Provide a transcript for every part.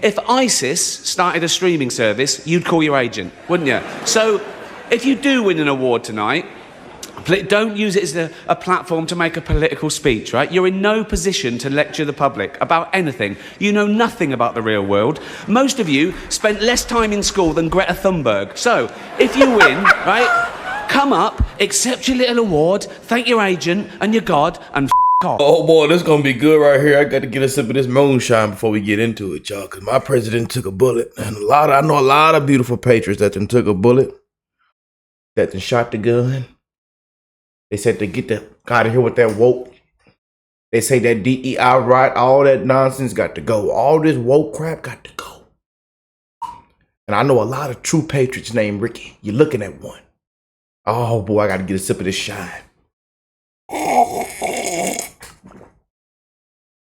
If ISIS started a streaming service, you'd call your agent, wouldn't you? So, if you do win an award tonight, don't use it as a platform to make a political speech, right? You're in no position to lecture the public about anything. You know nothing about the real world. Most of you spent less time in school than Greta Thunberg. So, if you win, right, come up, accept your little award, thank your agent and your God, and off. Oh boy, this gonna be good right here. I got to get a sip of this moonshine before we get into it, y'all, because my president took a bullet. And I know a lot of beautiful patriots that done took a bullet, that done shot the gun. They said to get the out of here with that woke. They say that DEI right, all that nonsense got to go. All this woke crap got to go. And I know a lot of true patriots named Ricky. You're looking at one. Oh boy, I got to get a sip of this shine.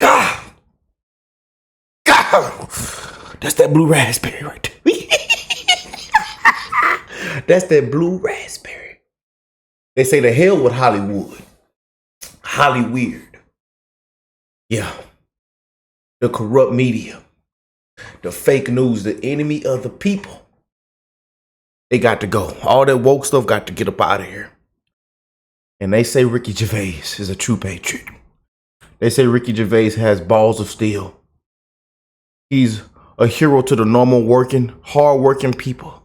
God. God. That's that blue raspberry right there. That's that blue raspberry. They say to hell with Hollywood. Holly weird. Yeah. The corrupt media. The fake news. The enemy of the people. They got to go. All that woke stuff got to get up out of here. And they say Ricky Gervais is a true patriot. They say Ricky Gervais has balls of steel. He's a hero to the normal working, hard-working people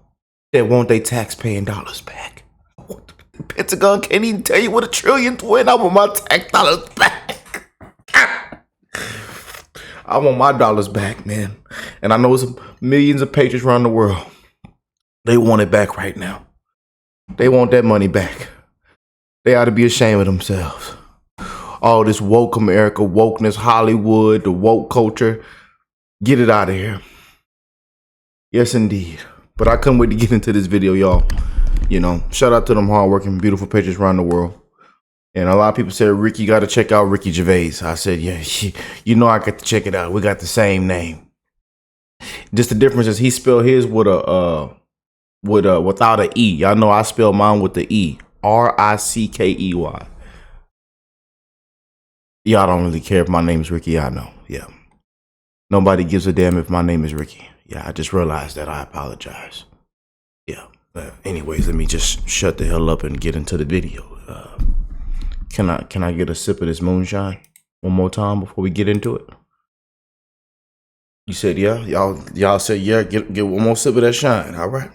that want their tax-paying dollars back. The Pentagon can't even tell you what $1 trillion went. I want my tax dollars back. I want my dollars back, man. And I know it's millions of patriots around the world. They want it back right now. They want that money back. They ought to be ashamed of themselves. All this woke America, wokeness, Hollywood, the woke culture. Get it out of here. Yes, indeed. But I couldn't wait to get into this video, y'all. You know, shout out to them hardworking, beautiful patriots around the world. And a lot of people said, Ricky, got to check out Ricky Gervais. I said, yeah, you know I got to check it out. We got the same name. Just the difference is he spelled his with without an E. Y'all know I spell mine with the E. Rickey. Y'all don't really care if my name is Ricky. I know. Yeah. Nobody gives a damn if my name is Ricky. Yeah, I just realized that. I apologize. Yeah. Anyways, let me just shut the hell up and get into the video. Can I get a sip of this moonshine one more time before we get into it? You said yeah. Y'all said yeah. Get one more sip of that shine. All right.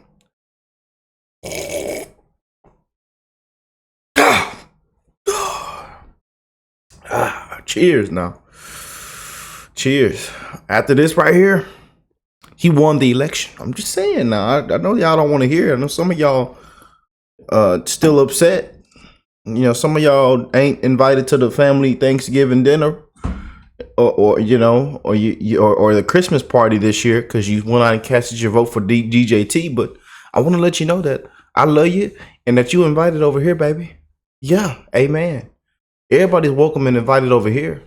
Cheers now. Cheers. After this right here, he won the election. I'm just saying now. I know y'all don't want to hear it. I know some of y'all still upset. You know, some of y'all ain't invited to the family Thanksgiving dinner or the Christmas party this year because you went out and casted your vote for DJT. But I want to let you know that I love you and that you invited over here, baby. Yeah, amen. Everybody's welcome and invited over here.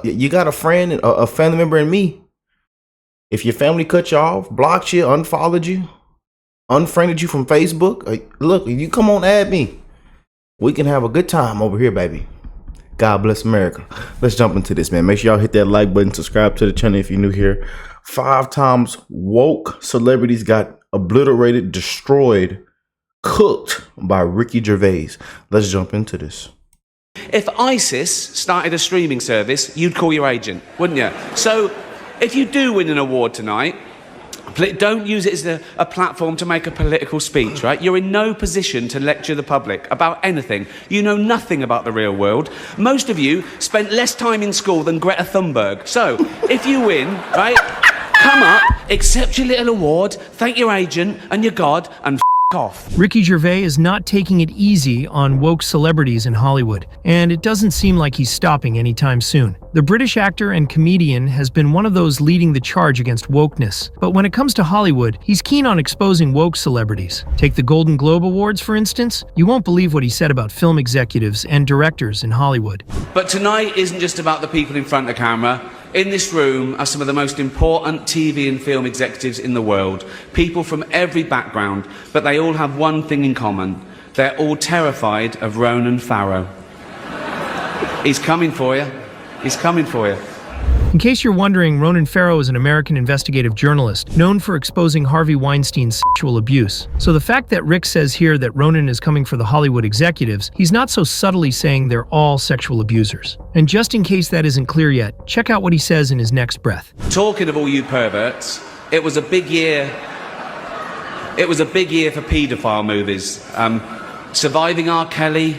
You got a friend, a family member in me. If your family cut you off, blocked you, unfollowed you, unfriended you from Facebook, look, you come on, add me. We can have a good time over here, baby. God bless America. Let's jump into this, man. Make sure y'all hit that like button, subscribe to the channel if you're new here. 5 times woke celebrities got obliterated, destroyed, cooked by Ricky Gervais. Let's jump into this. If ISIS started a streaming service, you'd call your agent, wouldn't you? So, if you do win an award tonight, don't use it as a platform to make a political speech, right? You're in no position to lecture the public about anything. You know nothing about the real world. Most of you spent less time in school than Greta Thunberg. So, if you win, right, come up, accept your little award, thank your agent and your God, and off. Ricky Gervais is not taking it easy on woke celebrities in Hollywood, and it doesn't seem like he's stopping anytime soon. The British actor and comedian has been one of those leading the charge against wokeness, but when it comes to Hollywood, he's keen on exposing woke celebrities. Take the Golden Globe Awards, for instance. You won't believe what he said about film executives and directors in Hollywood. But tonight isn't just about the people in front of camera. In this room are some of the most important TV and film executives in the world, people from every background, but they all have one thing in common. They're all terrified of Ronan Farrow. He's coming for you. He's coming for you. In case you're wondering, Ronan Farrow is an American investigative journalist known for exposing Harvey Weinstein's sexual abuse. So the fact that Rick says here that Ronan is coming for the Hollywood executives, he's not so subtly saying they're all sexual abusers. And just in case that isn't clear yet, check out what he says in his next breath. Talking of all you perverts, it was a big year. It was a big year for paedophile movies. Surviving R. Kelly,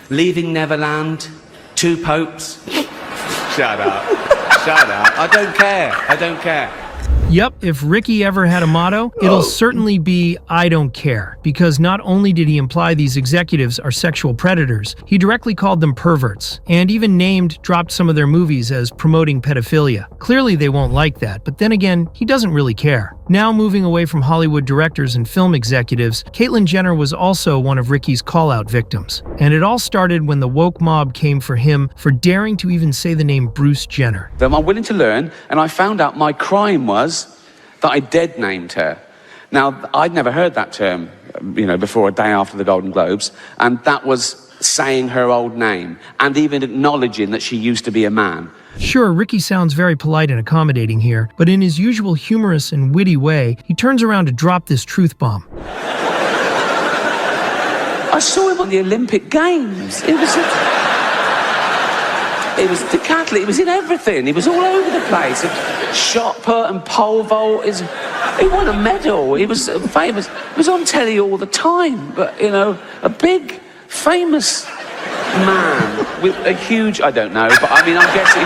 Leaving Neverland, Two Popes. Shut up. Shut up. I don't care. I don't care. Yep, if Ricky ever had a motto, it'll certainly be, I don't care. Because not only did he imply these executives are sexual predators, he directly called them perverts, and even dropped some of their movies as promoting pedophilia. Clearly they won't like that, but then again, he doesn't really care. Now moving away from Hollywood directors and film executives, Caitlyn Jenner was also one of Ricky's call-out victims. And it all started when the woke mob came for him for daring to even say the name Bruce Jenner. I'm willing to learn, and I found out my crime was that I dead named her. Now, I'd never heard that term, before a day after the Golden Globes, and that was saying her old name, and even acknowledging that she used to be a man. Sure, Ricky sounds very polite and accommodating here, but in his usual humorous and witty way, he turns around to drop this truth bomb. I saw him on the Olympic Games. It was decathlete, it was in everything. He was all over the place. Shot put and pole vault. He won a medal. He was famous. He was on telly all the time. But, a big, famous man with a huge, I don't know, but I mean, I'm guessing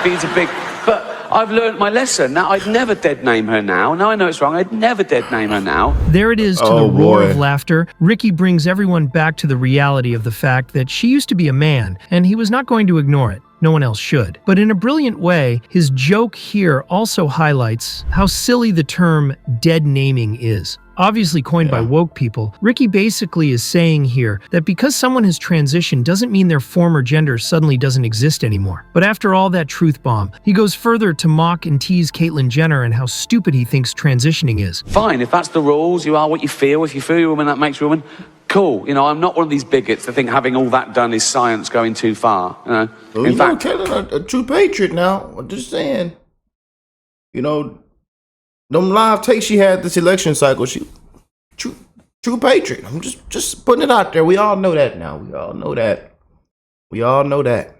he's a big, but I've learned my lesson. Now, I'd never dead name her now. Now I know it's wrong. I'd never dead name her now. There it is to the roar of laughter. Ricky brings everyone back to the reality of the fact that she used to be a man, and he was not going to ignore it. No one else should. But in a brilliant way, his joke here also highlights how silly the term dead naming is. Obviously coined by woke people, Ricky basically is saying here that because someone has transitioned doesn't mean their former gender suddenly doesn't exist anymore. But after all that truth bomb, he goes further to mock and tease Caitlyn Jenner and how stupid he thinks transitioning is. Fine, if that's the rules, you are what you feel. If you feel you're a woman, that makes you a woman. Cool. I'm not one of these bigots that think having all that done is science going too far. Well, in fact, Caitlyn, a true patriot now. I'm just saying. Them live takes she had this election cycle, she true patriot. I'm just putting it out there. We all know that now. We all know that.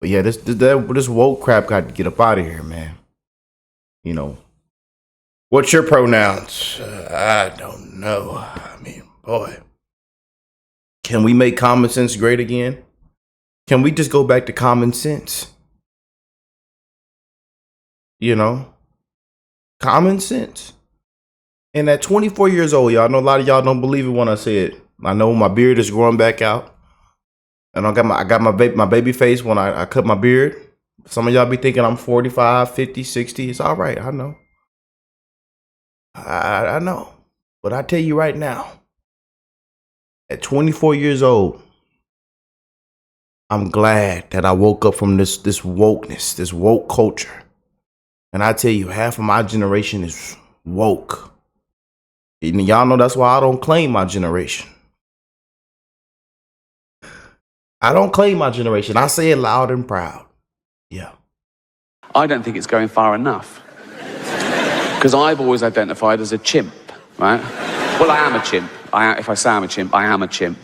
But yeah, this woke crap got to get up out of here, man. What's your pronouns? I don't know. I mean, boy. Can we make common sense great again? Can we just go back to common sense? Common sense. And at 24 years old, y'all know a lot of y'all don't believe it when I say it. I know my beard is growing back out. And I got my baby face when I cut my beard. Some of y'all be thinking I'm 45, 50, 60. It's all right. I know. I know. But I tell you right now, at 24 years old, I'm glad that I woke up from this wokeness, this woke culture. And I tell you, half of my generation is woke. And y'all know that's why I don't claim my generation. I don't claim my generation. I say it loud and proud. Yeah. I don't think it's going far enough. Because I've always identified as a chimp, right? Well, I am a chimp. If I say I'm a chimp, I am a chimp,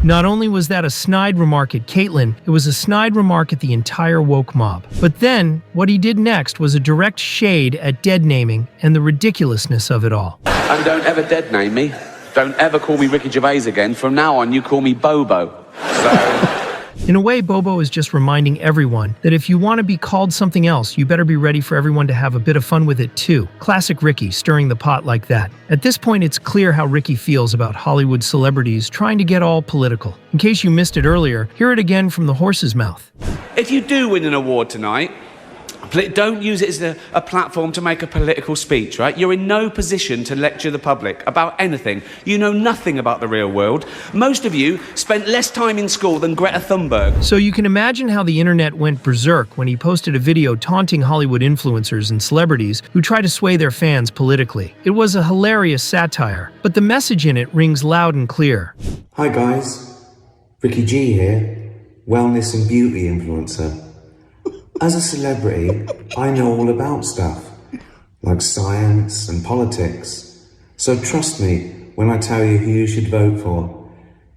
Not only was that a snide remark at Caitlyn, it was a snide remark at the entire woke mob. But then, what he did next was a direct shade at dead naming and the ridiculousness of it all. And don't ever dead name me. Don't ever call me Ricky Gervais again. From now on, you call me Bobo. In a way, Bobo is just reminding everyone that if you want to be called something else, you better be ready for everyone to have a bit of fun with it too. Classic Ricky, stirring the pot like that. At this point, it's clear how Ricky feels about Hollywood celebrities trying to get all political. In case you missed it earlier, hear it again from the horse's mouth. If you do win an award tonight, don't use it as a platform to make a political speech, right? You're in no position to lecture the public about anything. You know nothing about the real world. Most of you spent less time in school than Greta Thunberg. So you can imagine how the internet went berserk when he posted a video taunting Hollywood influencers and celebrities who try to sway their fans politically. It was a hilarious satire, but the message in it rings loud and clear. Hi guys, Ricky G here, wellness and beauty influencer. As a celebrity, I know all about stuff, like science and politics. So trust me when I tell you who you should vote for.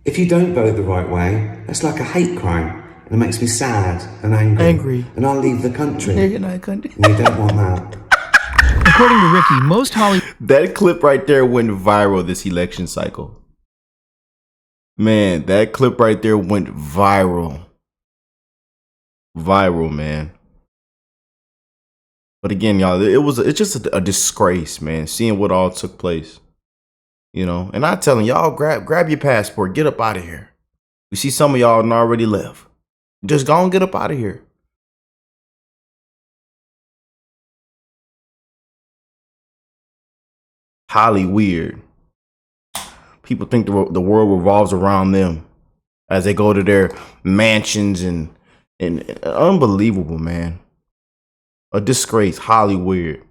If you don't vote the right way, that's like a hate crime, and it makes me sad and angry. And I'll leave the country. And you don't want that. According to Ricky, most Hollywood That clip right there went viral this election cycle. Man, that clip right there went viral. Viral, man. But again, y'all, it's just a disgrace, man, seeing what all took place. You know, and I'm telling y'all, grab your passport, get up out of here. We see some of y'all already left. Just go and get up out of here. Highly weird. People think the world revolves around them as they go to their mansions and unbelievable, man. A disgrace, highly weird.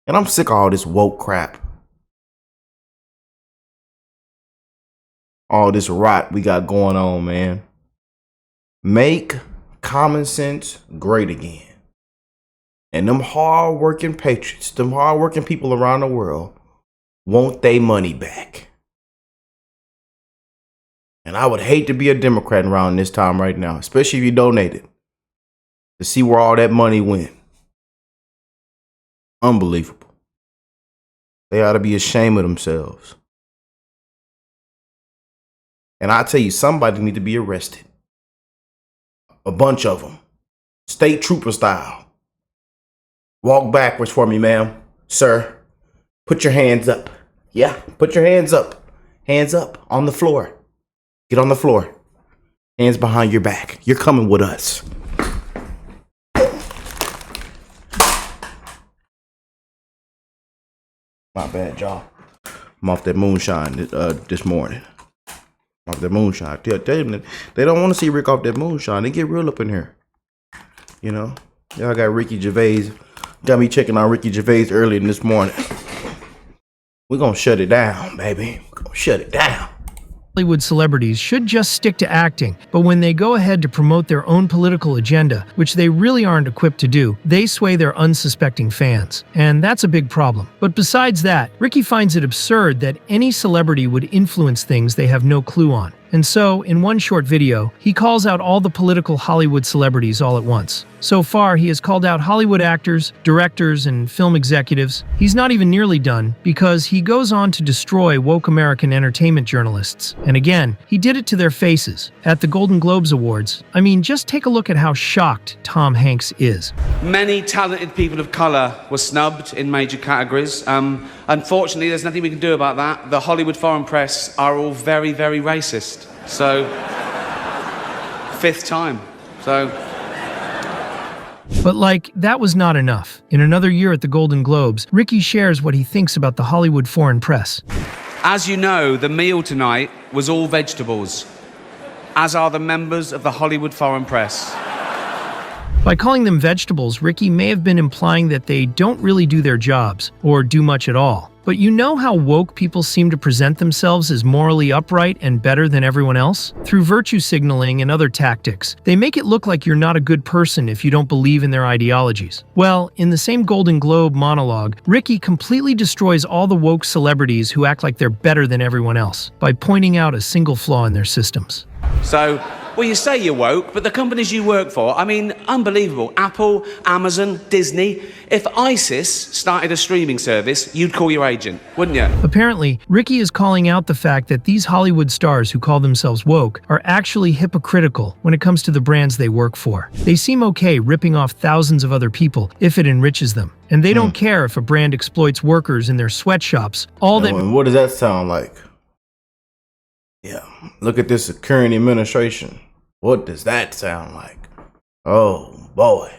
And I'm sick of all this woke crap. All this rot we got going on, man. Make common sense great again. And them hard-working patriots, them hard-working people around the world want their money back. And I would hate to be a Democrat around this time right now, especially if you donated, to see where all that money went. Unbelievable. They ought to be ashamed of themselves. And I tell you, somebody need to be arrested. A bunch of them. State trooper style. Walk backwards for me, ma'am. Sir, put your hands up. Yeah, put your hands up. Hands up on the floor. Get on the floor. Hands behind your back. You're coming with us. My bad, y'all. I'm off that moonshine this morning. Off that moonshine. Tell them they don't want to see Rick off that moonshine. They get real up in here. You know? Y'all got Ricky Gervais. Got me checking on Ricky Gervais early this morning. We're going to shut it down, baby. We're going to shut it down. Hollywood celebrities should just stick to acting, but when they go ahead to promote their own political agenda, which they really aren't equipped to do, they sway their unsuspecting fans. And that's a big problem. But besides that, Ricky finds it absurd that any celebrity would influence things they have no clue on. And so, in one short video, he calls out all the political Hollywood celebrities all at once. So far, he has called out Hollywood actors, directors, and film executives. He's not even nearly done, because he goes on to destroy woke American entertainment journalists. And again, he did it to their faces. At the Golden Globes Awards, I mean, just take a look at how shocked Tom Hanks is. Many talented people of colour were snubbed in major categories. Unfortunately, there's nothing we can do about that. The Hollywood foreign press are all very, very racist. So, fifth time. So... But like, that was not enough. In another year at the Golden Globes, Ricky shares what he thinks about the Hollywood foreign press. As you know, the meal tonight was all vegetables, as are the members of the Hollywood foreign press. By calling them vegetables, Ricky may have been implying that they don't really do their jobs, or do much at all. But you know how woke people seem to present themselves as morally upright and better than everyone else? Through virtue signaling and other tactics, they make it look like you're not a good person if you don't believe in their ideologies. Well, in the same Golden Globe monologue, Ricky completely destroys all the woke celebrities who act like they're better than everyone else by pointing out a single flaw in their systems. So, well, you say you're woke, but the companies you work for, I mean, unbelievable. Apple, Amazon, Disney. If ISIS started a streaming service, you'd call your agent, wouldn't you? Apparently, Ricky is calling out the fact that these Hollywood stars who call themselves woke are actually hypocritical when it comes to the brands they work for. They seem okay ripping off thousands of other people if it enriches them. And they don't care if a brand exploits workers in their sweatshops. And what does that sound like? Yeah, look at this current administration. What does that sound like? Oh, boy.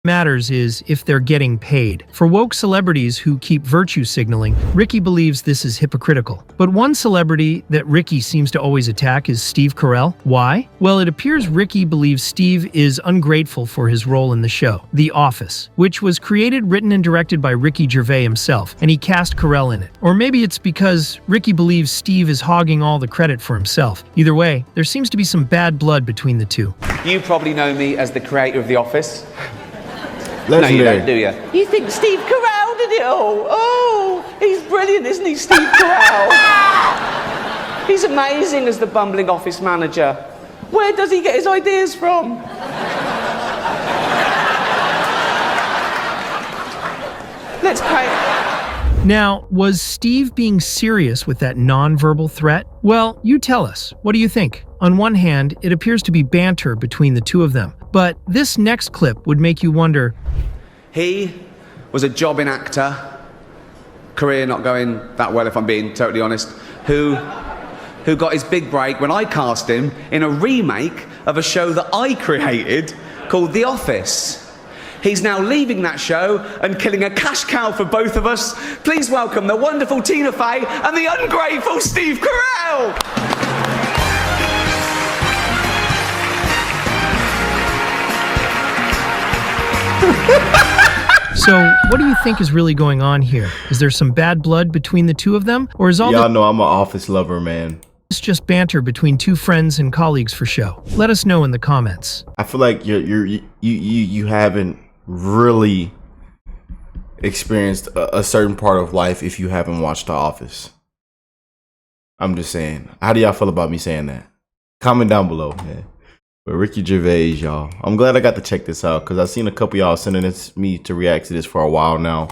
matters is if they're getting paid. For woke celebrities who keep virtue signaling, Ricky believes this is hypocritical. But one celebrity that Ricky seems to always attack is Steve Carell. Why? Well, it appears Ricky believes Steve is ungrateful for his role in the show, The Office, which was created, written, and directed by Ricky Gervais himself, and he cast Carell in it. Or maybe it's because Ricky believes Steve is hogging all the credit for himself. Either way, there seems to be some bad blood between the two. You probably know me as the creator of The Office. Legendary. No, you don't, do you? You think Steve Carell did it all? Oh, he's brilliant, isn't he, Steve Carell? He's amazing as the bumbling office manager. Where does he get his ideas from? Let's pay. Now, was Steve being serious with that non-verbal threat? Well, you tell us. What do you think? On one hand, it appears to be banter between the two of them. But this next clip would make you wonder. He was a jobbing actor, career not going that well if I'm being totally honest, who got his big break when I cast him in a remake of a show that I created called The Office. He's now leaving that show and killing a cash cow for both of us. Please welcome the wonderful Tina Fey and the ungrateful Steve Carell! So, what do you think is really going on here? Is there some bad blood between the two of them? Or is all Y'all know I'm an Office lover, man. this just banter between two friends and colleagues for show? Let us know in the comments. I feel like you haven't really experienced a certain part of life if you haven't watched The Office. I'm just saying. How do y'all feel about me saying that? Comment down below, man. But Ricky Gervais, y'all. I'm glad I got to check this out because I've seen a couple y'all sending me to react to this for a while now.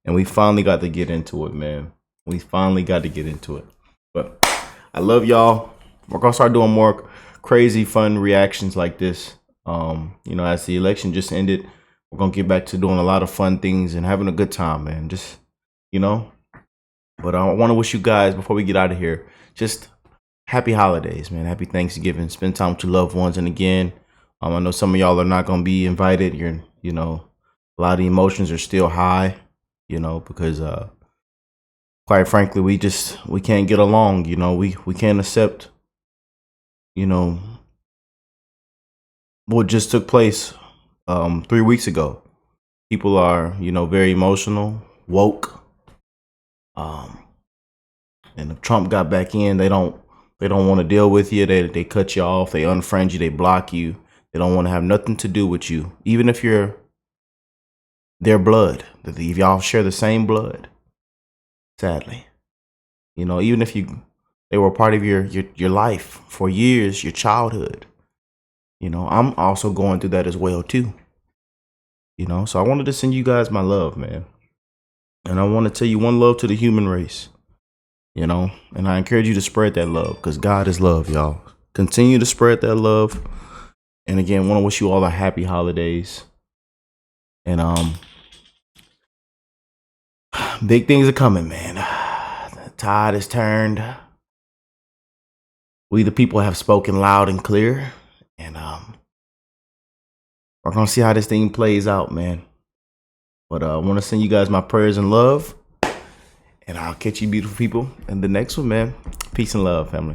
And we finally got to get into it, man. We finally got to get into it. But I love y'all. We're going to start doing more crazy, fun reactions like this. You know, as the election just ended, we're going to get back to doing a lot of fun things and having a good time, man. Just, you know. But I want to wish you guys, before we get out of here, just happy holidays, man. Happy Thanksgiving. Spend time with your loved ones. And again, I know some of y'all are not going to be invited. You know, a lot of the emotions are still high, you know, because quite frankly, we can't get along. You know, we can't accept, you know, what just took place 3 weeks ago. People are, you know, very emotional, woke. And if Trump got back in, they don't want to deal with you. They cut you off. They unfriend you. They block you. They don't want to have nothing to do with you, even if you're their blood. If y'all share the same blood, sadly, you know, even if they were part of your life for years, your childhood. You know, I'm also going through that as well too. You know, so I wanted to send you guys my love, man. And I want to tell you one love to the human race. You know, and I encourage you to spread that love because God is love, y'all. Continue to spread that love. And again, want to wish you all a happy holidays. And big things are coming, man. The tide is turned. We the people have spoken loud and clear. And we're gonna see how this thing plays out, man. But I want to send you guys my prayers and love. And I'll catch you beautiful people in the next one, man. Peace and love, family.